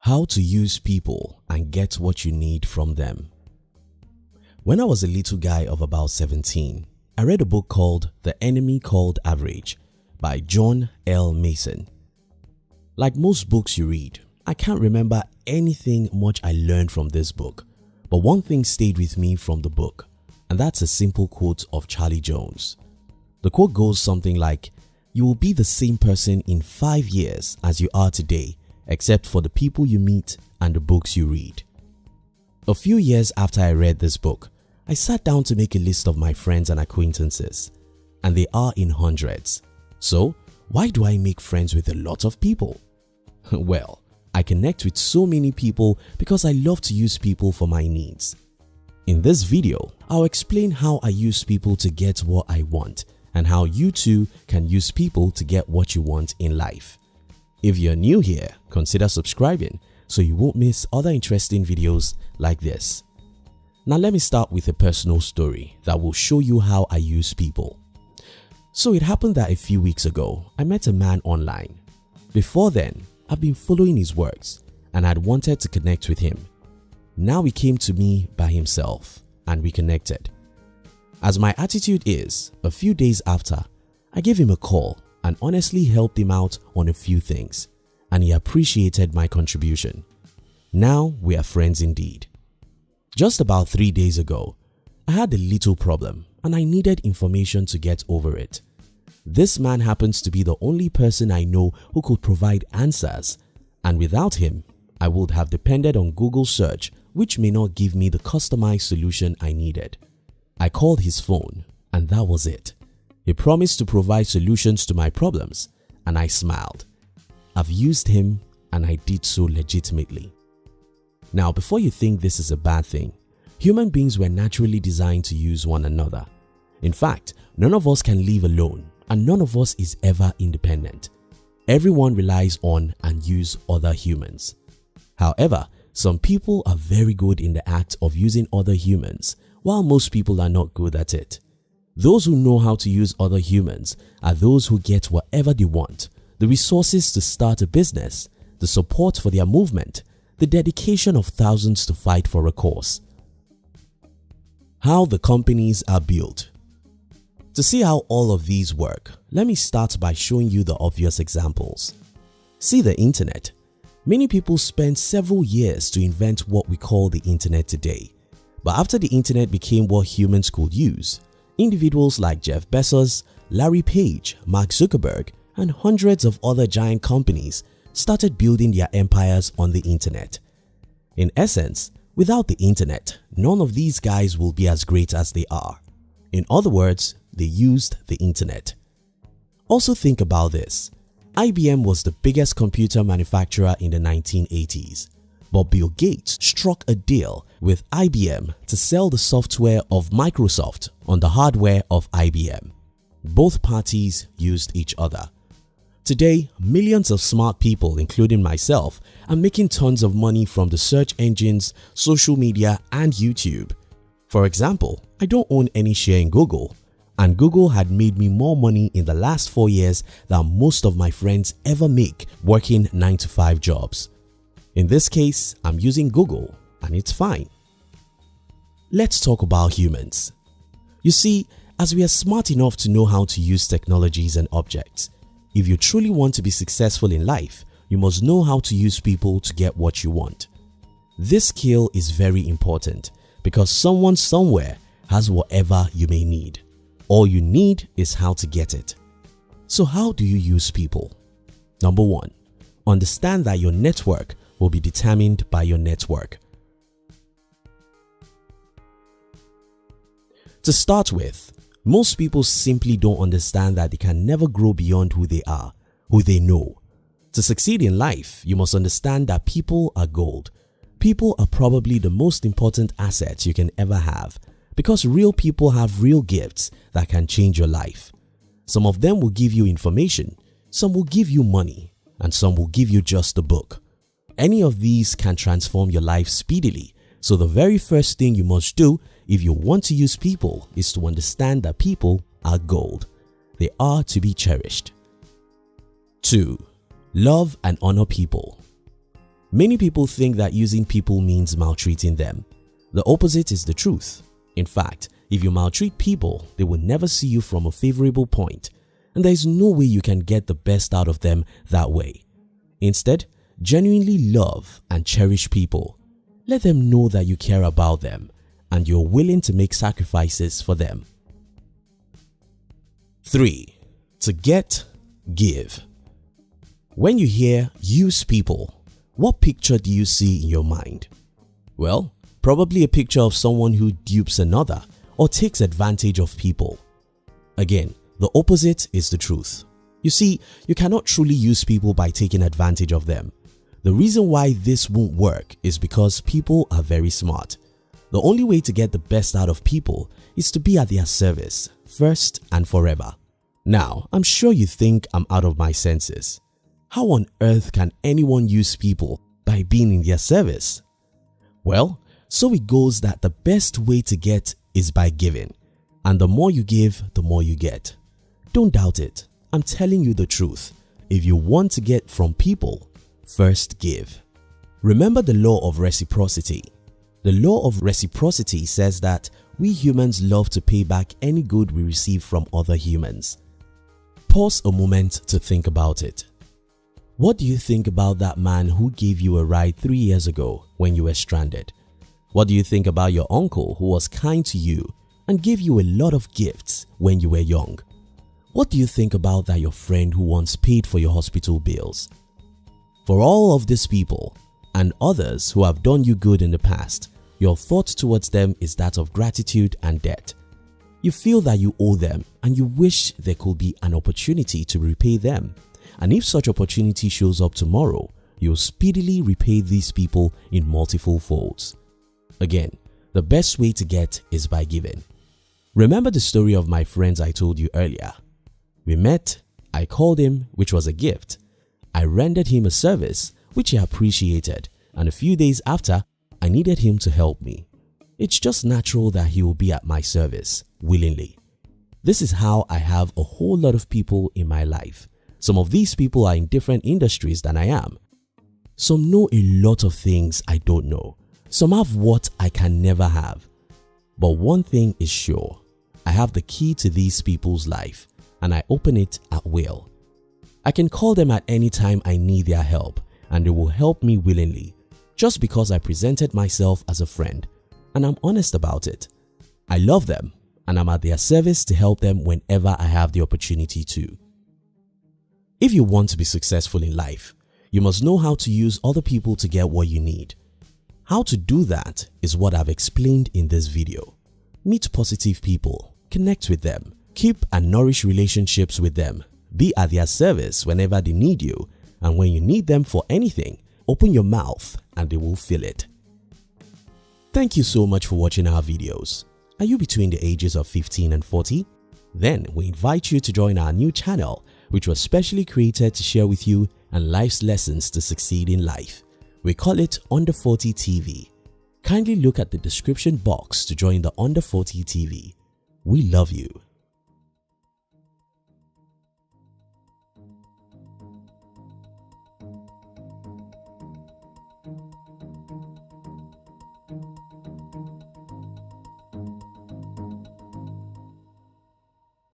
How to use people and get what you need from them. When I was a little guy of about 17, I read a book called The Enemy Called Average by John L. Mason. Like most books you read, I can't remember anything much I learned from this book, but one thing stayed with me from the book, and that's a simple quote of Charlie Jones. The quote goes something like, "You will be the same person in 5 years as you are today, except for the people you meet and the books you read." A few years after I read this book, I sat down to make a list of my friends and acquaintances, and they are in hundreds. So, why do I make friends with a lot of people? Well, I connect with so many people because I love to use people for my needs. In this video, I'll explain how I use people to get what I want and how you too can use people to get what you want in life. If you're new here, consider subscribing so you won't miss other interesting videos like this. Now let me start with a personal story that will show you how I use people. So it happened that a few weeks ago, I met a man online. Before then, I've been following his works and I'd wanted to connect with him. Now he came to me by himself and we connected. As my attitude is, a few days after, I gave him a call and honestly helped him out on a few things, and he appreciated my contribution. Now we are friends indeed. Just about 3 days ago, I had a little problem and I needed information to get over it. This man happens to be the only person I know who could provide answers, and without him, I would have depended on Google search, which may not give me the customized solution I needed. I called his phone and that was it. He promised to provide solutions to my problems and I smiled. I've used him and I did so legitimately. Now, before you think this is a bad thing, human beings were naturally designed to use one another. In fact, none of us can live alone and none of us is ever independent. Everyone relies on and use other humans. However, some people are very good in the act of using other humans, while most people are not good at it. Those who know how to use other humans are those who get whatever they want, the resources to start a business, the support for their movement, the dedication of thousands to fight for a cause. How the companies are built. To see how all of these work, let me start by showing you the obvious examples. See the internet. Many people spent several years to invent what we call the internet today. But after the internet became what humans could use, individuals like Jeff Bezos, Larry Page, Mark Zuckerberg, and hundreds of other giant companies started building their empires on the internet. In essence, without the internet, none of these guys will be as great as they are. In other words, they used the internet. Also think about this. IBM was the biggest computer manufacturer in the 1980s. But Bill Gates struck a deal with IBM to sell the software of Microsoft on the hardware of IBM. Both parties used each other. Today, millions of smart people, including myself, are making tons of money from the search engines, social media, and YouTube. For example, I don't own any share in Google, and Google had made me more money in the last 4 years than most of my friends ever make working 9-to-5 jobs. In this case, I'm using Google and it's fine. Let's talk about humans. You see, as we are smart enough to know how to use technologies and objects, if you truly want to be successful in life, you must know how to use people to get what you want. This skill is very important because someone somewhere has whatever you may need. All you need is how to get it. So how do you use people? Number 1, understand that your network will be determined by your network. To start with, most people simply don't understand that they can never grow beyond who they are, who they know. To succeed in life, you must understand that people are gold. People are probably the most important assets you can ever have because real people have real gifts that can change your life. Some of them will give you information, some will give you money, and some will give you just a book. Any of these can transform your life speedily, so the very first thing you must do if you want to use people is to understand that people are gold. They are to be cherished. 2. Love and honor people. Many people think that using people means maltreating them. The opposite is the truth. In fact, if you maltreat people, they will never see you from a favorable point, and there is no way you can get the best out of them that way. Instead, genuinely love and cherish people. Let them know that you care about them and you're willing to make sacrifices for them. 3. To get, give. When you hear use people, what picture do you see in your mind? Well, probably a picture of someone who dupes another or takes advantage of people. Again, the opposite is the truth. You see, you cannot truly use people by taking advantage of them. The reason why this won't work is because people are very smart. The only way to get the best out of people is to be at their service, first and forever. Now, I'm sure you think I'm out of my senses. How on earth can anyone use people by being in their service? Well, so it goes that the best way to get is by giving, and the more you give, the more you get. Don't doubt it. I'm telling you the truth. If you want to get from people, first give. Remember the law of reciprocity. The law of reciprocity says that we humans love to pay back any good we receive from other humans. Pause a moment to think about it. What do you think about that man who gave you a ride 3 years ago when you were stranded? What do you think about your uncle who was kind to you and gave you a lot of gifts when you were young? What do you think about that your friend who once paid for your hospital bills? For all of these people and others who have done you good in the past, your thought towards them is that of gratitude and debt. You feel that you owe them and you wish there could be an opportunity to repay them. And if such opportunity shows up tomorrow, you'll speedily repay these people in multiple folds. Again, the best way to get is by giving. Remember the story of my friends I told you earlier. We met, I called him, which was a gift. I rendered him a service, which he appreciated, and a few days after, I needed him to help me. It's just natural that he will be at my service, willingly. This is how I have a whole lot of people in my life. Some of these people are in different industries than I am. Some know a lot of things I don't know. Some have what I can never have. But one thing is sure, I have the key to these people's life and I open it at will. I can call them at any time I need their help and they will help me willingly just because I presented myself as a friend and I'm honest about it. I love them and I'm at their service to help them whenever I have the opportunity to. If you want to be successful in life, you must know how to use other people to get what you need. How to do that is what I've explained in this video. Meet positive people, connect with them, keep and nourish relationships with them, be at their service whenever they need you, and when you need them for anything, open your mouth and they will fill it. Thank you so much for watching our videos. Are you between the ages of 15 and 40? Then we invite you to join our new channel, which was specially created to share with you and life's lessons to succeed in life. We call it Under 40 TV. Kindly look at the description box to join the Under 40 TV. We love you.